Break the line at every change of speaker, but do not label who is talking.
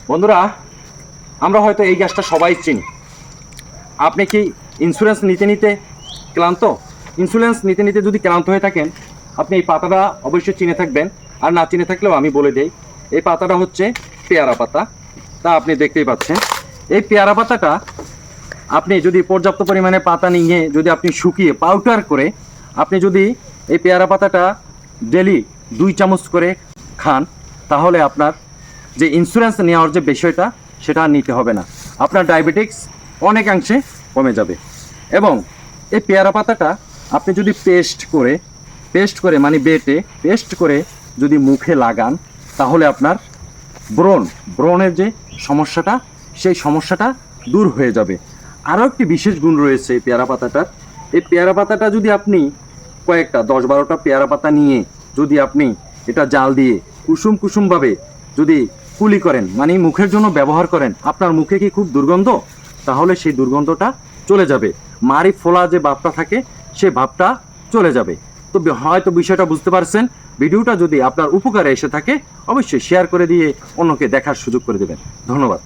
বন্ধুরা, আমরা হয়তো এই গাছটা সবাই চিনি। আপনি কি ইন্স্যুরেন্স নিতে নিতে ক্লান্ত? ইন্স্যুরেন্স নিতে নিতে যদি ক্লান্ত হয়ে থাকেন, আপনি এই পাতাটা অবশ্যই চিনে থাকবেন। আর না চিনে থাকলেও আমি বলে দিই, এই পাতাটা হচ্ছে পেয়ারা পাতা। তা আপনি দেখতেই পাচ্ছেন, এই পেয়ারা পাতাটা আপনি যদি পর্যাপ্ত পরিমাণে পাতা নিয়ে যদি আপনি শুকিয়ে পাউডার করে আপনি যদি এই পেয়ারা পাতাটা ডেলি 2 চামচ করে খান, তাহলে আপনার যে ইন্স্যুরেন্স নেওয়ার যে বিষয়টা সেটা আর নিতে হবে না। আপনার ডায়াবেটিক্স অনেকাংশে কমে যাবে। এবং এই পেয়ারা পাতাটা আপনি যদি পেস্ট করে মানে বেটে পেস্ট করে যদি মুখে লাগান, তাহলে আপনার ব্রণের যে সমস্যাটা সেই সমস্যাটা দূর হয়ে যাবে। আরও একটি বিশেষ গুণ রয়েছে এই পেয়ারা পাতাটার। এই পেয়ারা পাতাটা যদি আপনি কয়েকটা 10-12টা পেয়ারা পাতা নিয়ে যদি আপনি এটা জাল দিয়ে কুসুমভাবে যদি কুলি করেন, মানে মুখের জন্য ব্যবহার করেন, আপনার মুখে কি খুব দুর্গন্ধ? তাহলে সেই দুর্গন্ধটা চলে যাবে। মাড়ি ফোলা যে ভাবটা থাকে সেই ভাবটা চলে যাবে। তো হয়তো বিষয়টা বুঝতে পারছেন। ভিডিওটা যদি আপনার উপকারে এসে থাকে, অবশ্যই শেয়ার করে দিয়ে অন্যকে দেখার সুযোগ করে দেবেন। ধন্যবাদ।